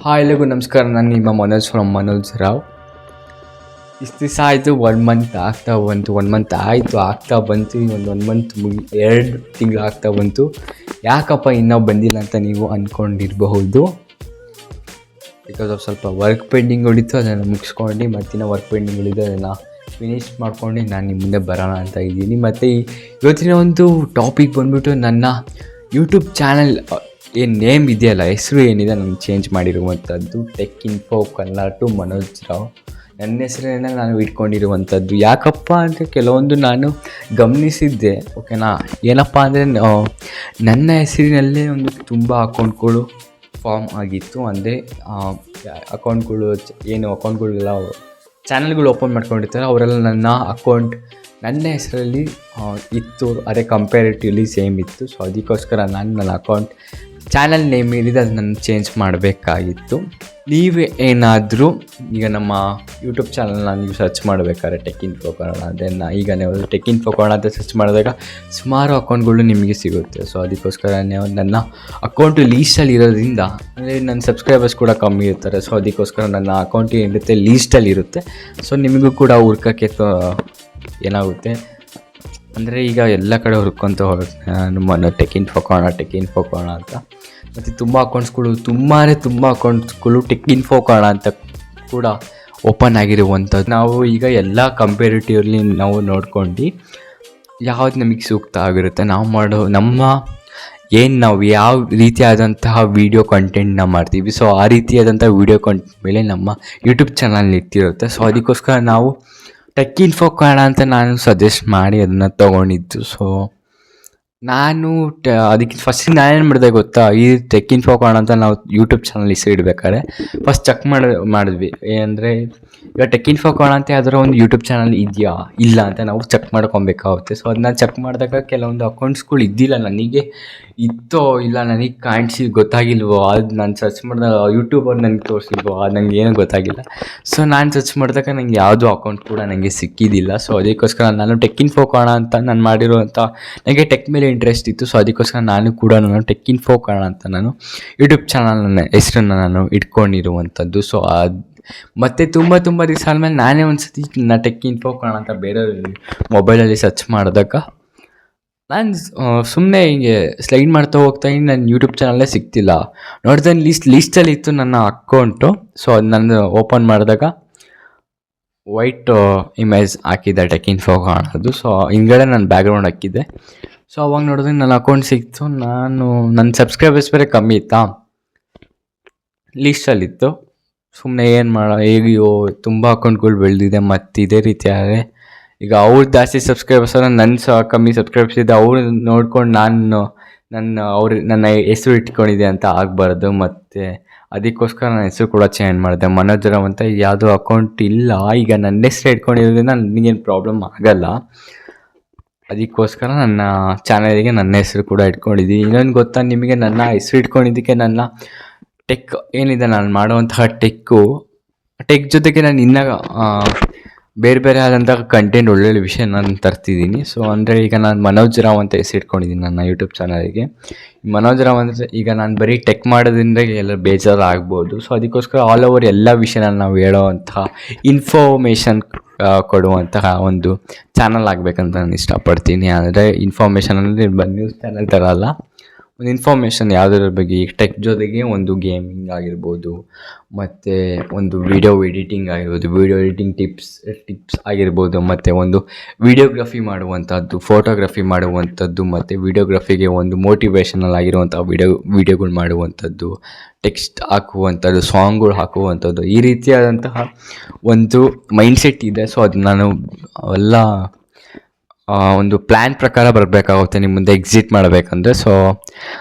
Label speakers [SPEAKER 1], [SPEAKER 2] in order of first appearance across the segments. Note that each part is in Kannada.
[SPEAKER 1] ಹಾಯ್ ಎಲ್ಲರಿಗೂ ನಮಸ್ಕಾರ. ನಾನು ನಿಮ್ಮ ಮನೋಜ್ ಫ್ರಮ್ ಮನೋಜ್ ರಾವ್. ಇಷ್ಟು ದಿವಸ ಆಯಿತು, 1 ಮಂತ್ ಆಗ್ತಾ ಬಂತು. 1 ಮಂತ್ ಆಯಿತು, ಆಗ್ತಾ ಬಂತು. ಒಂದು 1 ಮಂತ್ 2 ತಿಂಗಳು ಆಗ್ತಾ ಬಂತು. ಯಾಕಪ್ಪ ಇನ್ನೂ ಬಂದಿಲ್ಲ ಅಂತ ನೀವು ಅಂದ್ಕೊಂಡಿರಬಹುದು. ಬಿಕಾಸ್ ಸ್ವಲ್ಪ ವರ್ಕ್ ಪೆಂಡಿಂಗ್ ಉಳಿತು, ಅದನ್ನು ಮುಗಿಸ್ಕೊಂಡು ಮತ್ತಿನ್ನೂ ವರ್ಕ್ ಪೆಂಡಿಂಗ್ ಉಳಿದು ಅದನ್ನು ಫಿನಿಶ್ ಮಾಡ್ಕೊಂಡು ನಾನು ನಿಮ್ಮ ಮುಂದೆ ಬರೋಣ ಅಂತ ಇದ್ದೀನಿ. ಮತ್ತು ಇವತ್ತಿನ ಒಂದು ಟಾಪಿಕ್ ಬಂದ್ಬಿಟ್ಟು ನನ್ನ ಯೂಟ್ಯೂಬ್ ಚಾನಲ್ ಏನು ನೇಮ್ ಇದೆಯಲ್ಲ, ಹೆಸರು ಏನಿದೆ ನಾನು ಚೇಂಜ್ ಮಾಡಿರುವಂಥದ್ದು tech info Kannada to Manoj Rao. ನನ್ನ ಹೆಸರನ್ನೇ ನಾನು ಇಟ್ಕೊಂಡಿರುವಂಥದ್ದು. ಯಾಕಪ್ಪ ಅಂದರೆ ಕೆಲವೊಂದು ನಾನು ಗಮನಿಸಿದ್ದೆ, ಓಕೆನಾ. ಏನಪ್ಪ ಅಂದರೆ ನನ್ನ ಹೆಸರಿನಲ್ಲೇ ಒಂದು ತುಂಬ ಅಕೌಂಟ್ಗಳು ಫಾರ್ಮ್ ಆಗಿತ್ತು. ಅಂದರೆ ಅಕೌಂಟ್ಗಳು ಅಕೌಂಟ್ಗಳೆಲ್ಲ ಚಾನಲ್ಗಳು ಓಪನ್ ಮಾಡ್ಕೊಂಡಿರ್ತಾರೆ, ಅವರೆಲ್ಲ ನನ್ನ ಹೆಸರಲ್ಲಿ ಇತ್ತು. ಅದೇ ಕಂಪ್ಯಾರಿಟಿವ್ಲಿ ಸೇಮ್ ಇತ್ತು. ಸೊ ಅದಕ್ಕೋಸ್ಕರ ನನ್ನ ಅಕೌಂಟ್ ಚಾನಲ್ ನೇಮ್ ಏನಿದೆ ಅದನ್ನು ಚೇಂಜ್ ಮಾಡಬೇಕಾಗಿತ್ತು. ನೀವೇ ಏನಾದರೂ ಈಗ ನಮ್ಮ ಯೂಟ್ಯೂಬ್ ಚಾನಲ್ನ ನೀವು ಸರ್ಚ್ ಮಾಡಬೇಕಾದ್ರೆ ಟೆಕ್ ಇನ್ಫೋ ಕನ್ನಡ, ಅದನ್ನು ಈಗ ನೀವು ಟೆಕ್ ಇನ್ಫೋ ಕನ್ನಡ ಅಂತ ಸರ್ಚ್ ಮಾಡಿದಾಗ ಸುಮಾರು ಅಕೌಂಟ್ಗಳು ನಿಮಗೆ ಸಿಗುತ್ತೆ. ಸೊ ಅದಕ್ಕೋಸ್ಕರ ನನ್ನ ಅಕೌಂಟು ಲೀಸ್ಟಲ್ಲಿ ಇರೋದ್ರಿಂದ, ಅಂದರೆ ನನ್ನ ಸಬ್ಸ್ಕ್ರೈಬರ್ಸ್ ಕೂಡ ಕಮ್ಮಿ ಇರ್ತಾರೆ. ಸೊ ಅದಕ್ಕೋಸ್ಕರ ನನ್ನ ಅಕೌಂಟ್ ಏನಿರುತ್ತೆ ಲೀಸ್ಟಲ್ಲಿ ಇರುತ್ತೆ. ಸೊ ನಿಮಗೂ ಕೂಡ ಹುಡ್ಕೋಕ್ಕೆ ಏನಾಗುತ್ತೆ ಅಂದರೆ ಈಗ ಎಲ್ಲ ಕಡೆ ಹುಡ್ಕೊತ ಹೋಗುತ್ತೆ ನಮ್ಮ ಟೆಕ್ ಇನ್ಫೋ ಕನ್ನಡ ಅಂತ. ಮತ್ತು ತುಂಬ ಅಕೌಂಟ್ಸ್ಗಳು ಟೆಕ್ ಇನ್ಫೋ ಕನ್ನಡ ಅಂತ ಕೂಡ ಓಪನ್ ಆಗಿರುವಂಥದ್ದು. ನಾವು ಈಗ ಎಲ್ಲ ಕಂಪೇರಿಟಿವ್ಲಿ ನಾವು ನೋಡ್ಕೊಂಡು ಯಾವ್ದು ನಮಗೆ ಸೂಕ್ತ ಆಗಿರುತ್ತೆ, ನಾವು ಯಾವ ರೀತಿಯಾದಂತಹ ವೀಡಿಯೋ ಕಂಟೆಂಟ್ನ ಮಾಡ್ತೀವಿ, ಸೊ ಆ ರೀತಿಯಾದಂಥ ವೀಡಿಯೋ ಕಂಟೆಂಟ್ ಮೇಲೆ ನಮ್ಮ ಯೂಟ್ಯೂಬ್ ಚಾನಲ್ ನಿಂತಿರುತ್ತೆ. ಸೊ ಅದಕ್ಕೋಸ್ಕರ ನಾವು ಟೆಕ್ ಇನ್ಫೋ ಕನ್ನಡ ಅಂತ ನಾನು ಸಜೆಸ್ಟ್ ಮಾಡಿ ಅದನ್ನು ತೊಗೊಂಡಿದ್ದು. ಸೊ ನಾನು ಅದಕ್ಕೆ ಫಸ್ಟ್ ನಾನೇನು ಮಾಡಿದೆ ಗೊತ್ತಾ, ಈ ಟೆಕ್ ಇನ್ಫೋ ಕನ್ನಡ ಅಂತ ನಾವು ಯೂಟ್ಯೂಬ್ ಚಾನಲ್ ಹೆಸರು ಇಡಬೇಕಾದ್ರೆ ಫಸ್ಟ್ ಚೆಕ್ ಮಾಡಿದ್ವಿ. ಏನಂದರೆ ಈಗ ಟೆಕ್ ಇನ್ಫೋ ಕನ್ನಡ ಅಂತ ಯಾವ್ದಾರ ಒಂದು ಯೂಟ್ಯೂಬ್ ಚಾನಲ್ ಇದೆಯಾ ಇಲ್ಲ ಅಂತ ನಾವು ಚೆಕ್ ಮಾಡ್ಕೊಬೇಕಾಗುತ್ತೆ. ಸೊ ಅದನ್ನ ಚೆಕ್ ಮಾಡಿದಾಗ ಕೆಲವೊಂದು ಅಕೌಂಟ್ಸ್ಗಳು ಇದ್ದಿಲ್ಲ, ನನಗೆ ಇತ್ತೋ ಇಲ್ಲ ನನಗೆ ಗೊತ್ತಾಗಿಲ್ವೋ, ಅದು ನಾನು ಸರ್ಚ್ ಮಾಡಿದಾಗ ಯೂಟ್ಯೂಬರ್ ನನಗೆ ತೋರಿಸಿಲ್ವೋ, ಅದು ನನಗೆ ಏನೂ ಗೊತ್ತಾಗಿಲ್ಲ. ಸೊ ನಾನು ಸರ್ಚ್ ಮಾಡಿದಾಗ ನನಗೆ ಯಾವುದೋ ಅಕೌಂಟ್ ಕೂಡ ನನಗೆ ಸಿಕ್ಕಿದ್ದಿಲ್ಲ. ಸೊ ಅದಕ್ಕೋಸ್ಕರ ನಾನು ಟೆಕ್ ಇನ್ಫೋ ಕನ್ನಡ ಅಂತ ನಾನು ಮಾಡಿರುವಂಥ, ನನಗೆ ಟೆಕ್ ಮೇಲೆ ಇಂಟ್ರೆಸ್ಟ್ ಇತ್ತು. ಸೊ ಅದಕ್ಕೋಸ್ಕರ ನಾನು ಟೆಕ್ ಇನ್ಫೋ ಕನ್ನಡ ಅಂತ ನಾನು ಯೂಟ್ಯೂಬ್ ಚಾನಲ್ ಹೆಸರನ್ನು ನಾನು ಇಟ್ಕೊಂಡಿರುವಂಥದ್ದು. ಸೊ ಮತ್ತು ತುಂಬ ದಿವಸ ಆದಮೇಲೆ ನಾನೇ ಒಂದು ಸತಿ ಟೆಕ್ ಇನ್ಫೋ ಕನ್ನಡ ಅಂತ ಬೇರೆ ಮೊಬೈಲಲ್ಲಿ ಸರ್ಚ್ ಮಾಡಿದಾಗ ನಾನು ಸುಮ್ಮನೆ ಹಿಂಗೆ ಸ್ಲೈಡ್ ಮಾಡ್ತಾ ಹೋಗ್ತಾಯಿದ್ದೀನಿ, ನನ್ನ ಯೂಟ್ಯೂಬ್ ಚಾನಲ್ಲೇ ಸಿಗ್ತಿಲ್ಲ. ನೋಡಿದ್ರೆ ಲೀಸ್ಟಲ್ಲಿ ಇತ್ತು ನನ್ನ ಅಕೌಂಟು. ಸೊ ಅದು ನಾನು ಓಪನ್ ಮಾಡಿದಾಗ ವೈಟ್ ಇಮೇಜ್ ಹಾಕಿದ್ದೆ ಟೆಕ್ ಇನ್ಫೋ ಕನ್ನಡದ್ದು. ಸೊ ಹಿಂದ್ಗಡೆ ನಾನು ಬ್ಯಾಕ್ಗ್ರೌಂಡ್ ಹಾಕಿದ್ದೆ. ಸೊ ಅವಾಗ ನೋಡಿದ್ರೆ ನನ್ನ ಅಕೌಂಟ್ ಸಿಕ್ತು. ನನ್ನ ಸಬ್ಸ್ಕ್ರೈಬರ್ಸ್ ಬೇರೆ ಕಮ್ಮಿ ಇತ್ತಾ, ಲೀಸ್ಟಲ್ಲಿತ್ತು. ಸುಮ್ಮನೆ ಹೇಗಿಯೋ ತುಂಬ ಅಕೌಂಟ್ಗಳು ಬೆಳೆದಿದೆ. ಮತ್ತು ಇದೇ ರೀತಿ ಆದರೆ ಈಗ ಅವ್ರು ಜಾಸ್ತಿ ಸಬ್ಸ್ಕ್ರೈಬರ್ಸ್ ನನ್ನ ಕಮ್ಮಿ ಸಬ್ಸ್ಕ್ರೈಬರ್ಸ್ ಇದೆ, ಅವ್ರು ನೋಡ್ಕೊಂಡು ನನ್ನ ಹೆಸರು ಇಟ್ಕೊಂಡಿದೆ ಅಂತ ಆಗಬಾರ್ದು. ಮತ್ತು ಅದಕ್ಕೋಸ್ಕರ ನನ್ನ ಹೆಸರು ಕೂಡ ಚೇಂಜ್ ಮಾಡಿದೆ. ಮನೋಜ್ ರಾವ್ ಅಂತ ಯಾವುದೋ ಅಕೌಂಟ್ ಇಲ್ಲ, ಈಗ ನನ್ನ ಹೆಸರು ಇಟ್ಕೊಂಡಿರೋದ್ರಿಂದ ನನಗೇನು ಪ್ರಾಬ್ಲಮ್ ಆಗಲ್ಲ. ಅದಕ್ಕೋಸ್ಕರ ನನ್ನ ಚಾನಲಿಗೆ ನನ್ನ ಹೆಸರು ಕೂಡ ಇಟ್ಕೊಂಡಿದ್ದೀನಿ. ಇನ್ನೊಂದು ಗೊತ್ತಾ ನಿಮಗೆ, ನನ್ನ ಹೆಸರು ಇಟ್ಕೊಂಡಿದ್ದಕ್ಕೆ ನನ್ನ ಟೆಕ್ ಏನಿದೆ, ನಾನು ಮಾಡುವಂತಹ ಟೆಕ್ ಜೊತೆಗೆ ನಾನು ಇನ್ನೂ ಬೇರೆ ಆದಂಥ ಕಂಟೆಂಟ್ ಒಳ್ಳೊಳ್ಳೆ ವಿಷಯ ನಾನು ತರ್ತಿದ್ದೀನಿ. ಸೊ ಅಂದರೆ ಈಗ ನಾನು ಮನೋಜ್ ರಾವ್ ಅಂತ ಹೆಸರು ಇಟ್ಕೊಂಡಿದ್ದೀನಿ ನನ್ನ ಯೂಟ್ಯೂಬ್ ಚಾನಲಿಗೆ. ಮನೋಜ್ ರಾವ್ ಅಂದರೆ ಈಗ ನಾನು ಬರೀ ಟೆಕ್ ಮಾಡೋದ್ರಿಂದ ಎಲ್ಲ ಬೇಜಾರು ಆಗ್ಬೋದು. ಸೊ ಅದಕ್ಕೋಸ್ಕರ ಆಲ್ ಓವರ್ ಎಲ್ಲ ವಿಷಯನ ನಾವು ಹೇಳೋವಂತಹ ಇನ್ಫಾರ್ಮೇಷನ್ ಕೊಡುವಂತಹ ಒಂದು ಚಾನಲ್ ಆಗಬೇಕಂತ ನಾನು ಇಷ್ಟಪಡ್ತೀನಿ. ಅಂದರೆ ಇನ್ಫಾರ್ಮೇಷನ್ ಅಂದರೆ ನ್ಯೂಸ್ ಚಾನಲ್ ಥರ ಅಲ್ಲ, ಒಂದು ಇನ್ಫಾರ್ಮೇಷನ್ ಯಾವುದರ ಬಗ್ಗೆ. ಈಗ ಟೆಕ್ ಜೊತೆಗೆ ಒಂದು ಗೇಮಿಂಗ್ ಆಗಿರ್ಬೋದು, ಮತ್ತು ಒಂದು ವಿಡಿಯೋ ಎಡಿಟಿಂಗ್ ಟಿಪ್ಸ್ ಆಗಿರ್ಬೋದು, ಮತ್ತು ಒಂದು ವಿಡಿಯೋಗ್ರಫಿ ಮಾಡುವಂಥದ್ದು, ಫೋಟೋಗ್ರಫಿ ಮಾಡುವಂಥದ್ದು, ಮತ್ತು ವಿಡಿಯೋಗ್ರಫಿಗೆ ಒಂದು ಮೋಟಿವೇಶನಲ್ ಆಗಿರುವಂಥ ವಿಡಿಯೋಗಳು ಮಾಡುವಂಥದ್ದು, ಟೆಕ್ಸ್ಟ್ ಹಾಕುವಂಥದ್ದು, ಸಾಂಗ್ಗಳು ಹಾಕುವಂಥದ್ದು, ಈ ರೀತಿಯಾದಂತಹ ಒಂದು ಮೈಂಡ್ಸೆಟ್ ಇದೆ. ಸೊ ಅದು ನಾನು ಎಲ್ಲ ಒಂದು ಪ್ಲ್ಯಾನ್ ಪ್ರಕಾರ ಬರಬೇಕಾಗುತ್ತೆ ನಿಮ್ಮ ಮುಂದೆ ಎಕ್ಸಿಟ್ ಮಾಡಬೇಕಂದ್ರೆ. ಸೊ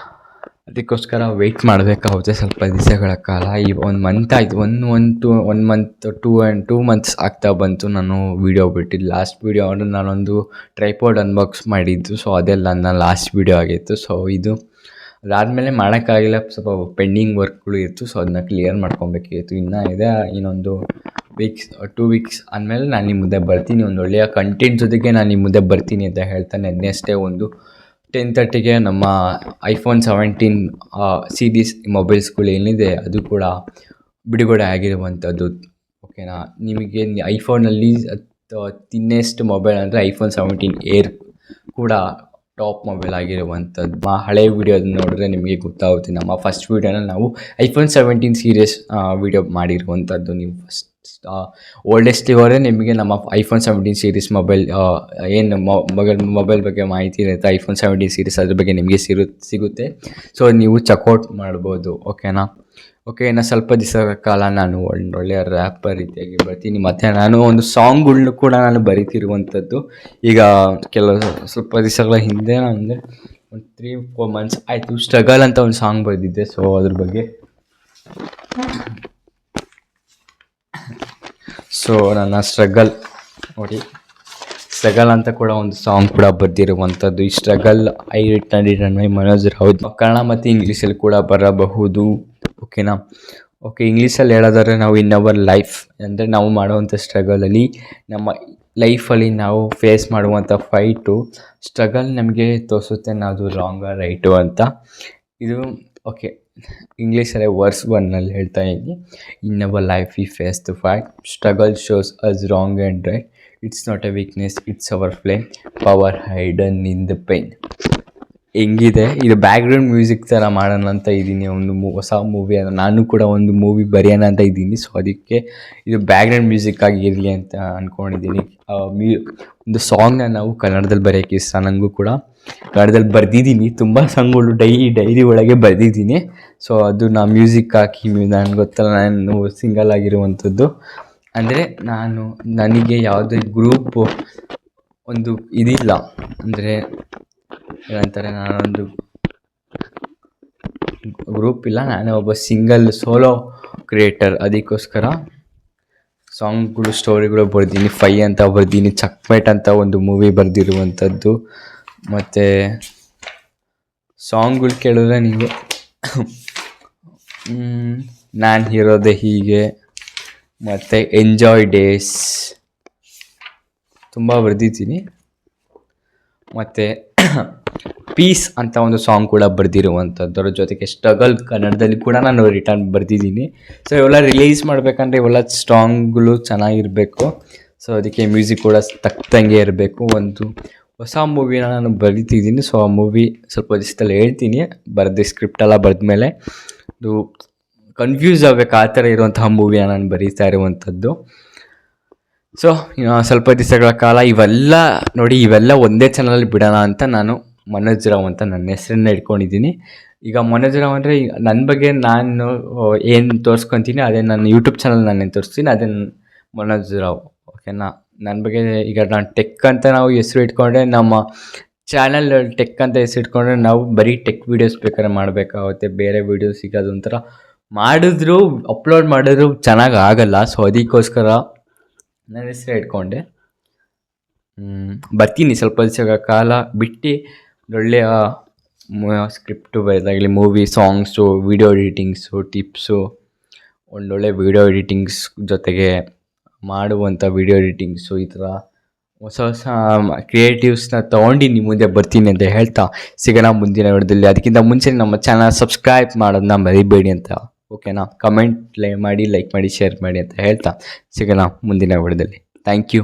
[SPEAKER 1] ಅದಕ್ಕೋಸ್ಕರ ವೆಯ್ಟ್ ಮಾಡಬೇಕಾಗುತ್ತೆ ಸ್ವಲ್ಪ ದಿವಸಗಳ ಕಾಲ. ಈ 1 ಮಂತ್ ಆಯಿತು, 2 ಮಂತ್ಸ್ ಆಗ್ತಾ ಬಂತು ನಾನು ವೀಡಿಯೋ ಬಿಟ್ಟಿದ್ದು. ಲಾಸ್ಟ್ ವೀಡಿಯೋ ಅಂದರೆ ನಾನೊಂದು ಟ್ರೈಪಾಡ್ ಅನ್ಬಾಕ್ಸ್ ಮಾಡಿದ್ದು. ಸೊ ಅದೆಲ್ಲ ನನ್ನ ಲಾಸ್ಟ್ ವೀಡಿಯೋ ಆಗಿತ್ತು. ಸೊ ಅದಾದಮೇಲೆ ಮಾಡೋಕ್ಕಾಗಿಲ್ಲ, ಸ್ವಲ್ಪ ಪೆಂಡಿಂಗ್ ವರ್ಕ್ಗಳು ಇತ್ತು. ಸೊ ಅದನ್ನ ಕ್ಲಿಯರ್ ಮಾಡ್ಕೊಬೇಕಿತ್ತು. ಇನ್ನೂ ಇದೆ, ಇನ್ನೊಂದು 2 ವೀಕ್ಸ್ ಆದಮೇಲೆ ನಾನು ನಿಮ್ಮ ಮುಂದೆ ಬರ್ತೀನಿ. ಒಂದು ಒಳ್ಳೆಯ ಕಂಟೆಂಟ್ ಜೊತೆಗೆ ನಾನು ನಿಮ್ಮ ಮುಂದೆ ಬರ್ತೀನಿ ಅಂತ ಹೇಳ್ತಾನೆ. ನೆಕ್ಸ್ಟೇ ಒಂದು 10:30ಗೆ ನಮ್ಮ iPhone 17 ಸೀರೀಸ್ ಮೊಬೈಲ್ಸ್ಗಳು ಏನಿದೆ ಅದು ಕೂಡ ಬಿಡುಗಡೆ ಆಗಿರುವಂಥದ್ದು. ಓಕೆನಾ. ನಿಮಗೆ ಐಫೋನಲ್ಲಿ ತಿನ್ನೆಸ್ಟ್ ಮೊಬೈಲ್ ಅಂದರೆ ಐಫೋನ್ 17 ಏರ್ ಕೂಡ ಟಾಪ್ ಮೊಬೈಲ್ ಆಗಿರುವಂಥದ್ದು. ಹಳೆ ವೀಡಿಯೋ ನೋಡಿದ್ರೆ ನಿಮಗೆ ಗೊತ್ತಾಗುತ್ತೆ. ನಮ್ಮ ಫಸ್ಟ್ ವೀಡಿಯೋನಲ್ಲಿ ನಾವು ಐಫೋನ್ 17 ಸೀರೀಸ್ ವೀಡಿಯೋ ಮಾಡಿರುವಂಥದ್ದು. ನೀವು ಫಸ್ಟ್ ಓಲ್ಡೆಸ್ಟ್ ಇವರೇ ನಿಮಗೆ ನಮ್ಮ ಐಫೋನ್ 17 ಸೀರೀಸ್ ಮೊಬೈಲ್ ಏನು ಮೊಬೈಲ್ ಬಗ್ಗೆ ಮಾಹಿತಿ ಇರುತ್ತೆ, ಐಫೋನ್ 17 ಸೀರೀಸ್ ಅದ್ರ ಬಗ್ಗೆ ನಿಮಗೆ ಸಿಗುತ್ತೆ. ಸೊ ನೀವು ಚೆಕ್ಔಟ್ ಮಾಡ್ಬೋದು. ಓಕೆನಾ. ಓಕೆ, ಇನ್ನು ಸ್ವಲ್ಪ ದಿವಸಗಳ ಕಾಲ ನಾನು ಒಳ್ಳೆಯ ರ್ಯಾಪರ್ ರೀತಿಯಾಗಿ ಬರ್ತೀನಿ. ಮತ್ತು ನಾನು ಒಂದು ಸಾಂಗ್ಗಳ್ನು ಕೂಡ ನಾನು ಬರೀತಿರುವಂಥದ್ದು. ಈಗ ಸ್ವಲ್ಪ ದಿವಸಗಳ ಹಿಂದೆ ಅಂದರೆ ಒಂದು 3-4 ಮಂತ್ಸ್ ಆಯಿತು, ಸ್ಟ್ರಗಲ್ ಅಂತ ಒಂದು ಸಾಂಗ್ ಬರೆದಿದ್ದೆ. ಸೊ ಅದ್ರ ಬಗ್ಗೆ ನನ್ನ ಸ್ಟ್ರಗಲ್ ಅಂತ ಕೂಡ ಒಂದು ಸಾಂಗ್ ಕೂಡ ಬರೆದಿರುವಂಥದ್ದು. ಈ ಸ್ಟ್ರಗಲ್ ಐ ರಿಟನ್ ಮೈ ಮನೋಜ್ ರಾವ್ ಕನ್ನಡ ಮತ್ತು ಇಂಗ್ಲೀಷಲ್ಲಿ ಕೂಡ ಬರಬಹುದು. ಓಕೆನಾ. ಓಕೆ, ಇಂಗ್ಲೀಷಲ್ಲಿ ಹೇಳೋದಾದ್ರೆ ನಾವು ಇನ್ ಅವರ್ ಲೈಫ್ ಅಂದರೆ ನಾವು ಮಾಡುವಂಥ ಸ್ಟ್ರಗಲಲ್ಲಿ, ನಮ್ಮ ಲೈಫಲ್ಲಿ ನಾವು ಫೇಸ್ ಮಾಡುವಂಥ ಸ್ಟ್ರಗಲ್ ನಮಗೆ ತೋರಿಸುತ್ತೆ ನಾವು ರಾಂಗ ರೈಟು ಅಂತ. ಇದು ಓಕೆ, ಇಂಗ್ಲೀಷಲ್ಲೇ ವರ್ಸ್ 1ನಲ್ಲಿ ಹೇಳ್ತಾ ಇದ್ದೀನಿ. In our life we face the fight, struggle shows us wrong and right, it's not a weakness, it's our flame, power hidden in the pain. ಹೆಂಗಿದೆ ಇದು ಬ್ಯಾಕ್ಗ್ರೌಂಡ್ ಮ್ಯೂಸಿಕ್ ಥರ ಮಾಡೋಣ ಅಂತ ಇದ್ದೀನಿ. ಒಂದು ಹೊಸ ಮೂವಿ, ನಾನು ಕೂಡ ಒಂದು ಮೂವಿ ಬರೆಯೋಣ ಅಂತ ಇದ್ದೀನಿ. ಸೊ ಅದಕ್ಕೆ ಇದು ಬ್ಯಾಕ್ಗ್ರೌಂಡ್ ಮ್ಯೂಸಿಕ್ ಆಗಿರಲಿ ಅಂತ ಅಂದ್ಕೊಂಡಿದ್ದೀನಿ. ಒಂದು ಸಾಂಗ್ನ ನಾವು ಕನ್ನಡದಲ್ಲಿ ಬರೆಯೋಕ್ಕೆ ಇಷ್ಟ. ನನಗೂ ಕೂಡ ಕನ್ನಡದಲ್ಲಿ ಬರೆದಿದ್ದೀನಿ, ತುಂಬ ಸಾಂಗ್ಗಳು ಡೈರಿ ಒಳಗೆ ಬರೆದಿದ್ದೀನಿ. ಸೊ ಅದು ನಾನು ಮ್ಯೂಸಿಕ್ ಹಾಕಿ ನನಗೆ ಗೊತ್ತಲ್ಲ, ನಾನು ಸಿಂಗಲ್ ಆಗಿರುವಂಥದ್ದು. ಅಂದರೆ ನನಗೆ ಯಾವುದೇ ಗ್ರೂಪು ಒಂದು ಇದಿಲ್ಲ, ಅಂದರೆ ಏನಂತಾರೆ, ನಾನೊಂದು ಗ್ರೂಪ್ ಇಲ್ಲ, ನಾನೇ ಒಬ್ಬ ಸಿಂಗಲ್ ಸೋಲೋ ಕ್ರಿಯೇಟರ್. ಅದಕ್ಕೋಸ್ಕರ ಸಾಂಗ್ಗಳು ಸ್ಟೋರಿಗಳು ಬರ್ದೀನಿ. 5 ಅಂತ ಬರ್ದೀನಿ, ಚಕ್ಮೇಟ್ ಅಂತ ಒಂದು ಮೂವಿ ಬರೆದಿರುವಂಥದ್ದು. ಮತ್ತು ಸಾಂಗ್ಗಳು ಕೇಳಿದ್ರೆ ನೀವು ನಾನು ಇರೋದೇ ಹೀಗೆ, ಮತ್ತು ಎಂಜಾಯ್ ಡೇಸ್ ತುಂಬ ಬರೆದಿದ್ದೀನಿ. ಮತ್ತು ಪೀಸ್ ಅಂತ ಒಂದು ಸಾಂಗ್ ಕೂಡ ಬರೆದಿರುವಂಥದ್ದು. ಅದ್ರ ಜೊತೆಗೆ ಸ್ಟ್ರಗಲ್ ಕನ್ನಡದಲ್ಲಿ ಕೂಡ ನಾನು ರಿಟರ್ನ್ ಬರೆದಿದ್ದೀನಿ. ಸೊ ಇವೆಲ್ಲ ರಿಲೀಸ್ ಮಾಡಬೇಕಂದ್ರೆ ಇವೆಲ್ಲ ಸಾಂಗ್ಗಳು ಚೆನ್ನಾಗಿರಬೇಕು. ಸೊ ಅದಕ್ಕೆ ಮ್ಯೂಸಿಕ್ ಕೂಡ ತಕ್ಕಂಗೆ ಇರಬೇಕು. ಒಂದು ಹೊಸ ಮೂವಿನ ನಾನು ಬರೀತಿದ್ದೀನಿ. ಸೊ ಆ ಮೂವಿ ಸ್ವಲ್ಪ ದಿವಸದಲ್ಲಿ ಹೇಳ್ತೀನಿ. ಸ್ಕ್ರಿಪ್ಟೆಲ್ಲ ಬರೆದ್ಮೇಲೆ ಅದು ಕನ್ಫ್ಯೂಸ್ ಆಗಬೇಕು, ಆ ಥರ ಇರುವಂತಹ ಮೂವಿನ ನಾನು ಬರೀತಾ ಇರುವಂಥದ್ದು. ಸೊ ಸ್ವಲ್ಪ ದಿವಸಗಳ ಕಾಲ ಇವೆಲ್ಲ ಒಂದೇ ಚಾನಲಲ್ಲಿ ಬಿಡೋಣ ಅಂತ ನಾನು ಮನೋಜ್ ರಾವ್ ಅಂತ ನನ್ನ ಹೆಸರನ್ನ ಇಟ್ಕೊಂಡಿದ್ದೀನಿ. ಈಗ ಮನೋಜ್ ರಾವ್ ಅಂದರೆ ನನ್ನ ಬಗ್ಗೆ ನಾನು ಏನು ತೋರಿಸ್ಕೊತೀನಿ ಅದೇ ನನ್ನ ಯೂಟ್ಯೂಬ್ ಚಾನಲ್ ನಾನೇನು ತೋರಿಸ್ತೀನಿ ಅದೇ ಮನೋಜ್ ರಾವ್. ಓಕೆನಾ. ನನ್ನ ಬಗ್ಗೆ ಈಗ ನಾನು ಟೆಕ್ ಅಂತ ನಾವು ಹೆಸರು ಇಟ್ಕೊಂಡ್ರೆ, ನಮ್ಮ ಚಾನಲ್ ಟೆಕ್ ಅಂತ ಹೆಸರು ಇಟ್ಕೊಂಡ್ರೆ ನಾವು ಬರೀ ಟೆಕ್ ವೀಡಿಯೋಸ್ ಬೇಕಾದ್ರೆ ಮಾಡಬೇಕಾಗುತ್ತೆ. ಬೇರೆ ವೀಡಿಯೋಸ್ ಈಗ ಅದೊಂಥರ ಮಾಡಿದ್ರು ಅಪ್ಲೋಡ್ ಮಾಡಿದ್ರು ಚೆನ್ನಾಗಿ ಆಗಲ್ಲ. ಸೊ ಅದಕ್ಕೋಸ್ಕರ ನನ್ನ ಹೆಸರು ಇಟ್ಕೊಂಡೆ ಬರ್ತೀನಿ. ಸ್ವಲ್ಪ ದಿವಸಗಳ ಕಾಲ ಬಿಟ್ಟು ಒಳ್ಳೆಯ ಸ್ಕ್ರಿಪ್ಟು ಬರೆದಾಗಲಿ, movie, songs, video editings, tips, ಒಳ್ಳೊಳ್ಳೆ ವೀಡಿಯೋ ಎಡಿಟಿಂಗ್ಸ್ ಜೊತೆಗೆ ಮಾಡುವಂಥ ವೀಡಿಯೋ ಎಡಿಟಿಂಗ್ಸು, ಈ ಥರ ಹೊಸ ಕ್ರಿಯೇಟಿವ್ಸ್ನ ತೊಗೊಂಡು ನಿಮ್ಮ ಮುಂದೆ ಬರ್ತೀನಿ ಅಂತ ಹೇಳ್ತಾ ಸಿಗೋಣ ಮುಂದಿನ ವಿಡಿಯೋದಲ್ಲಿ. ಅದಕ್ಕಿಂತ ಮುಂಚೆ ನಮ್ಮ ಚಾನಲ್ ಸಬ್ಸ್ಕ್ರೈಬ್ ಮಾಡೋದನ್ನ ಮರಿಬೇಡಿ ಅಂತ. ಓಕೆನಾ. ಕಮೆಂಟ್ ಮಾಡಿ, ಲೈಕ್ ಮಾಡಿ, ಶೇರ್ ಮಾಡಿ ಅಂತ ಹೇಳ್ತಾ ಸಿಗೋಣ ಮುಂದಿನ ವಿಡಿಯೋದಲ್ಲಿ. Thank you.